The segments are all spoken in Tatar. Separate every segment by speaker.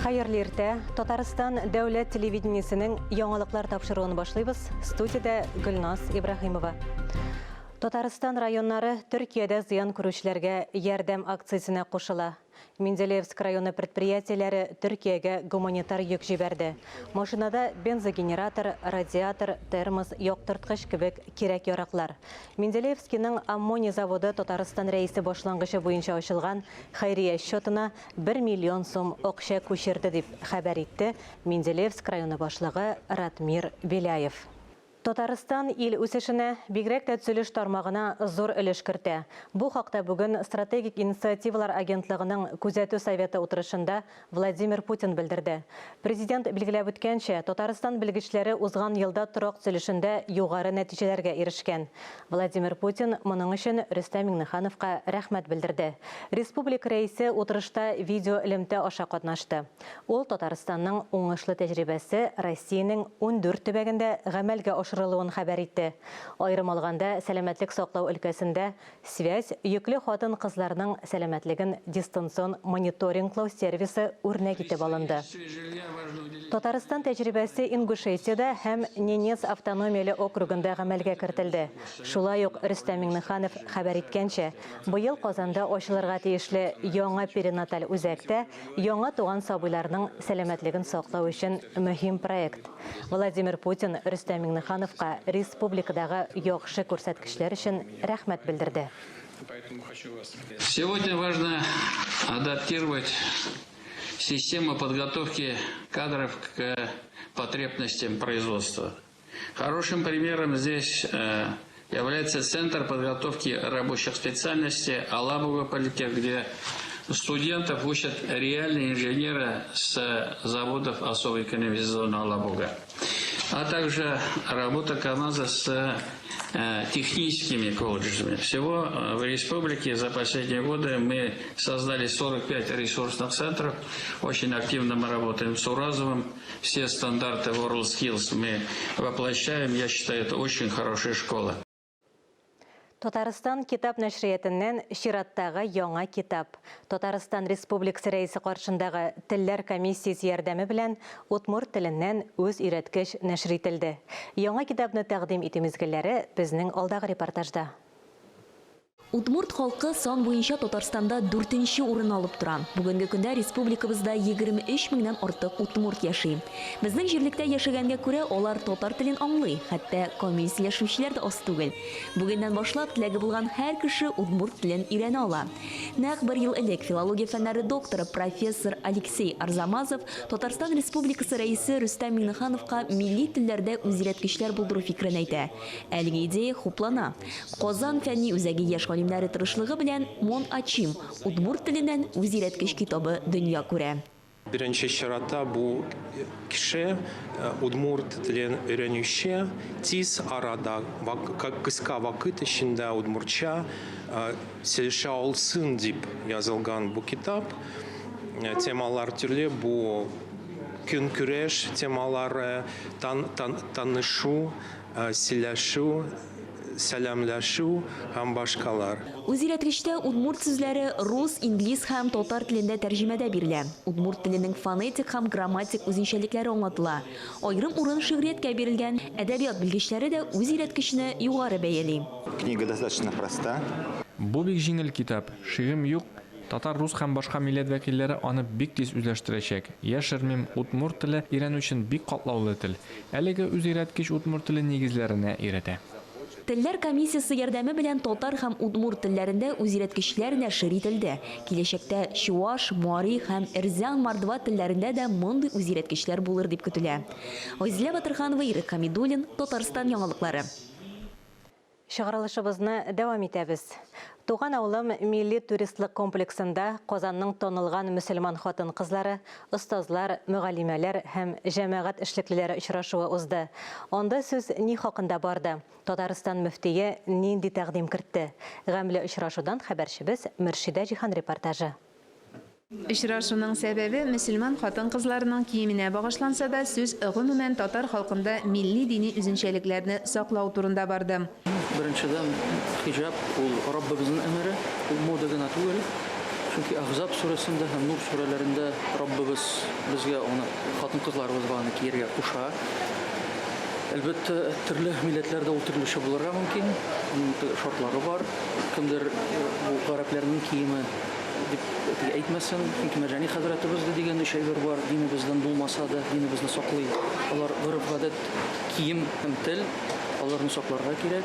Speaker 1: Хайырлы иртә. Татарстан дәүләт телевидениесенең яңалыклар тапшыруын башлыйбыз. Студияда Гөлназ Ибраһимова. Татарстан районнары Төркиядә зыян күрүчеләргә ярдәм акциясенә кушыла. Менделеевск районы предприятиеләре Төркиягә гуманитар йөк җибәрде. Машинада бензогенератор, радиатор, термос, яктырткыч кебек кирәк яраклар. Менделеевскиның аммоний заводы Татарстан рәисе башлангычы буенча ачылган хәйрия счетына 1 миллион сум акча күчерде дип хәбәр итте Менделеевск районы башлыгы Ратмир Беляев. Татарстан ил үсешенә бигрәк тә төзелеш тармагына зур өлеш кертә. Бу хакта бүген стратегик инициативалар агентлыгының күзәтү советы утырышында Владимир Путин белдерде. Президент билгеләп үткәнчә, Татарстан белгечләре узган елда торак төзелешендә югары нәтиҗәләргә ирешкән. Владимир Путин моның өчен Рөстәм Миңнехановка рәхмәт белдерде. Республика рәисе утырышта видео элемтә аша катнашты. Ул Татарстанның уңышлы тәҗрибәсе Россиянең 14 төбәгендә гамәлгә ашырылуын хәбәр итте. Айрым алганда сәламәтлек саклау өлкәсендә связь йөкле хатын-кызларның сәламәтлеген дистанцион мониторинглау сервисы үрнәк итеп алынды. Татарстан тәҗрибәсе Ингушетиядә һәм Ненец автономияле округында гамәлгә кертелде. Шулай ук Рөстәм Миңнеханов хәбәр иткәнчә, быел Казанда ачылырга тиешле яңа перинаталь үзәктә яңа туган сабыйларның сәламәтлеген саклау өчен мөһим проект. Владимир Путин Рөстәм Миңнехановка республикадагы яхшы күрсәткечләр өчен рәхмәт белдерде.
Speaker 2: Сегодня важно адаптировать систему подготовки кадров к потребностям производства. Хорошим примером здесь является Центр подготовки рабочих специальностей Алабуга политех, где студентов учат реальные инженеры с заводов особой экономической зоны Алабуга, а также работа КамАЗа с техническими колледжами. Всего в республике за последние годы мы создали 45 ресурсных центров. Очень активно мы работаем с Уразовым. Все стандарты WorldSkills мы воплощаем. Я считаю, это очень хорошая школа.
Speaker 1: Татарстан китап нәшриятеннән чираттагы яңа китап. Татарстан Республикасы рәисе каршындагы телләр комиссиясе ярдәме белән Удмурт теленнән үз өйрәткеч нәшр ителде. Яңа китапны тәкъдим итү мизгелләре безнең алдагы репортажда.
Speaker 3: Удмурт халкы сан буенча Татарстанда 4-нче урын алып тора. Бүгенге көндә республикабызда 23 меңнән артык удмурт яши. Безнең җирлектә яшәгәнгә күрә алар татар телен аңлый, хәтта комиссияләшүчеләр дә аз түгел. Бүгеннән башлап теләге булган һәр кеше удмурт телен өйрәнә ала. Нәкъ 1 ел элек филология фәннәре докторы профессор Алексей Арзамазов Татарстан Республикасы рәисе Рөстәм Миңнехановка милли телләрдә үзйөрәткечләр булдыру фикерен әйтә. Әлеге идея хуплана. Казан фәнни үзәге яшь галимнәре тырышлыгы белән Мон Ачим удмурт теленнән үзйөрәткеч китабы дөнья күрә.
Speaker 4: Беренче чиратта бу кеше удмурт телен өйрәнүче тиз арада кыска вакыт эчендә удмуртча сөйләшә алсын дип язылган бу китап. Темалар төрле, бу көнкүреш темалары, танышу, сөйләшү, сәламләшү һәм башкалар.
Speaker 3: Үзйөрәткечтә удмурт сүзләре рус, инглиз һәм татар телендә тәрҗемәдә бирелә. Удмурт теленең фонетик һәм грамматик үзенчәлекләре аңлатыла. Аерым урын шигърияткә бирелгән, әдәбият белгечләре дә үзйөрәткечне югары бәяли.
Speaker 5: Книга достаточно проста.
Speaker 6: Бу бик җиңел китап. Шигым юк. Татар, рус һәм башка милләт вәкилләре аны бик тиз үзләштерәчәк. Яшермим, удмурт теле өйрәнү өчен бик катлаулы тел. Әлеге үзйөрәткеч удмурт теле нигезләренә өйрәтә.
Speaker 3: Телләр комиссиясе ярдәме белән татар һәм удмурт телләрендә үзйөрәткечләр нәшер ителде. Киләчәктә чуаш, муари һәм эрзян, мордва телләрендә дә мондый үзйөрәткечләр булыр дип көтелә. Айзилә Батырханова, Ирек Хамидуллин, Татарстан яңалыклары.
Speaker 1: Чыгарылышыбызны дәвам итәбез. Туган авылым милли туристлык комплексында Казанның танылган мөселман хатын-кызлары, остазлар, мөгаллимәләр һәм җәмәгать эшлеклеләре очрашуы узды. Анда сүз ни хакында барды? Татарстан мөфтие нинди тәкъдим кертте? Гамле очрашудан хәбәрчебез Мөршидә Җихан репортажы.
Speaker 7: Очрашуның сәбәбе мөселман хатын-кызларының киеменә багышланса да, сүз гомумән татар халкында милли дини үзенчәлекләрне саклау турында барды.
Speaker 8: Беренчедән хиҗаб ул Раббыбызның әмере, ул мода гына түгел. Чөнки Ахзаб сурасында һәм Нур сураларында Раббыбыз безгә аны хатын-кызларыбызга аны кияргә куша. Әлбәттә, төрле милләтләрдә ул төрлечә булырга мөмкин. Шартлары бар. Кемдер бу гарәпләрнең киеме дип әйтмәсен, чөнки Мәҗани хәзрәтебез дигән шәйгыр бар, динебездән булмаса да, динебезне саклый. Алар гореф-гадәт, кием һәм тел, аларны сакларга кирәк.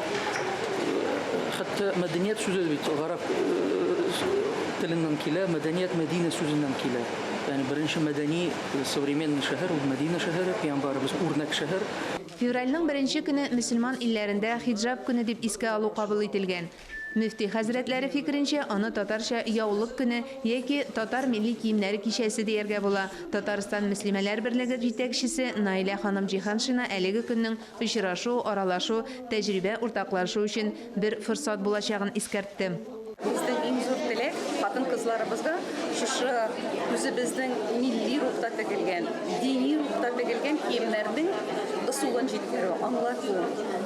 Speaker 8: Хәтта мәдәният сүзе бит гарәп теленнән килә, мәдәният Мәдинә сүзеннән килә. Yani birinci medeni современный шәһәр ул Мәдинә шәһәре, пәйгамбәрбез үрнәк шәһәр.
Speaker 7: Февральнең 1 көне мөселман илләрендә хиджаб көне дип искә алу кабул ителгән. Мөфти хәзрәтләре фикеренчә, аны татарча яулык көне яки татар милли киемнәре кичәсе дияргә була. Татарстан мөслимәләр берлеге җитәкчесе Наилә ханым Җиһаншина әлеге көннең очрашу, аралашу, тәҗрибә уртаклашу өчен бер форсат булачагын искәртте.
Speaker 9: Безнең иң зур теләк хатын-кызларыбызга шушы үзебезнең милли рухта тегелгән, дини рухта тегелгән киемнәрнең ысулын җиткерү, аңлату.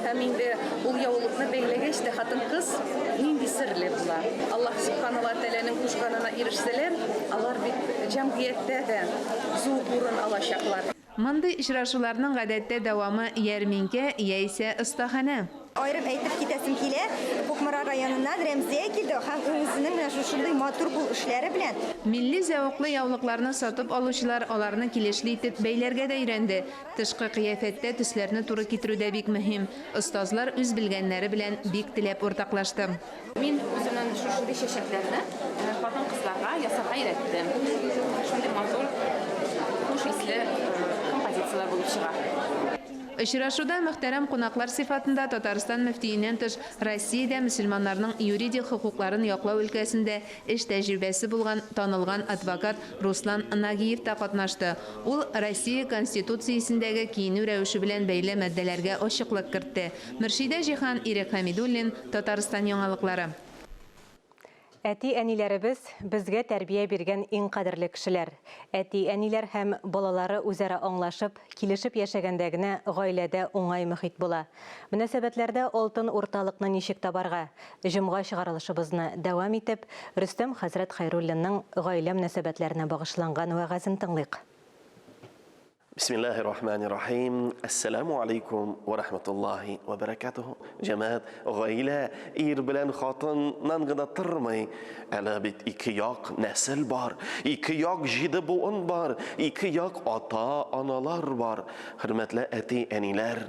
Speaker 9: Һәм инде ул яулыкны бәйләгәч тә хатын-кыз нинди серле була. Аллаһ Субхану ва Тәаләнең кушканына ирешсәләр, алар бит җәмгыятьтә дә зур урын алачаклар.
Speaker 7: Мондый очрашуларның гадәттә дәвамы ярминкә яисә остахана.
Speaker 10: Ayrım әйтеп китәсем килә. Кукмара районыннан Рәмзия килде һәм үзенең менә шушындый матур бул эшләре белән
Speaker 7: Милли зәвыклы яулыкларны сатып алучылар аларны килешле итеп бәйләргә дә өйрәнде. Тышкы кыяфәттә төсләрне туры китерүдә бик мөһим. Остазлар үз белгәннәре белән бик теләп уртаклашты.
Speaker 9: Мин үземнән шушындый чәчәкләрне хатын-кызларга ясарга өйрәттем. Шундый матур, хуш исле композициялар булып чыга.
Speaker 7: Очрашуда мөхтәрәм кунаклар сыйфатында Татарстан мөфтиеннән тыш Россиядә мөселманнарның юридик хукукларын яклау өлкәсендә эш тәҗрибәсе булган танылган адвокат Руслан Нагиев та катнашты. Ул Россия Конституциясендәге киенү рәвеше белән бәйле маддәләргә ачыклык кертте. Мөршидә Җиһан, Ирек Хәмидуллин, Татарстан яңалыклары.
Speaker 1: Әти-әниләребез безгә тәрбия биргән иң кадерле кешеләр. Әти-әниләр һәм балалары үзара аңлашып, килешеп яшәгәндә генә гаиләдә уңай мөхит була. Мөнәсәбәтләрдә алтын урталыкны ничек табарга? Җомга чыгарылышыбызны дәвам итеп, Рөстәм хәзрәт Хәйруллинның гаилә мөнәсәбәтләренә багышланган вәгазен тыңлыйк.
Speaker 11: Bismillahirrahmanirrahim. Assalamu alaikum wa rahmatullahi wa barakatuhu. Cemaat, gaile, bilen xatından gıda tırmay. Әле бит ике як нәсел бар, ике як җиде буын бар, ике як ата-аналар бар. Хөрмәтле әти-әниләр,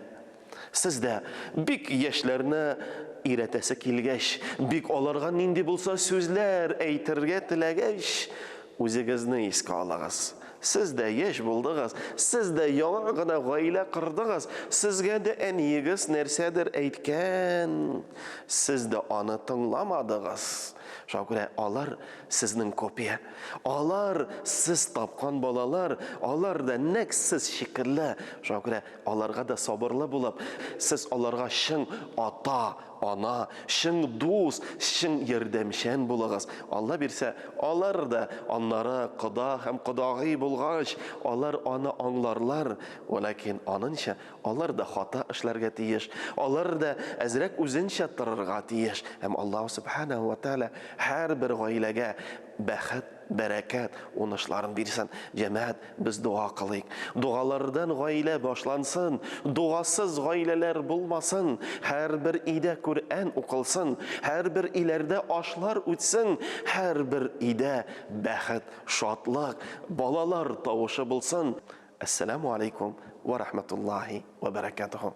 Speaker 11: сез дә бик яшьләрне өйрәтәсе килгәч, бик аларга нинди булса сүзләр әйтергә теләгәч, үзегезне искә алыгыз. Siz de yaş buldunuz, siz de yalan gına gaile kırdınız, sizge de eniyigiz nersedir eytken, siz de onu tınlamadınız. Şöyle alar sizin kopya, alar siz tapkan balalar, alar da nek siz şekilli. Şöyle alarga da sabırlı bulup, siz alarga şın ata, ana, şın dost, şın yardımşen bulunuz. Allah birse, alar da onlara qıda hem qıdağıy bulgaç, alar onu anlarlar. Lakin anınca, alar da hata işlerge tiyiş, alar da ezrek üzünçe tırırga tiyiş. Hem Allah Subhanahu wa Ta'ala her bir gailege bəxət, bərəkət, onışların birsən. Cəmaət, biz dua qılıyıq. Dualardan gailə başlansın, duasız gailələr bulmasın. Hər bir idə Kur'an oqılsın, hər bir ilərdə aşlar ütsin, hər bir idə bəxət, şadlıq, balalar tavışı bulsun. Assalamu alaikum wa rahmatullahi wa barakatuhu.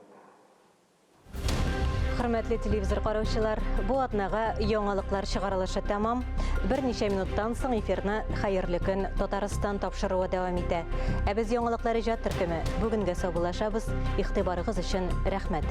Speaker 1: Хөрмәтле телевизор караучылар, бу атнага яңалыклар чыгарылышы тәмам. Берничә минуттан соң эфирны хәерле көн Татарстан тапшыруы дәвам итә. Ә без яңалыклар иҗат төркеме бүгенгә саубуллашабыз. Игътибарыгыз өчен рәхмәт.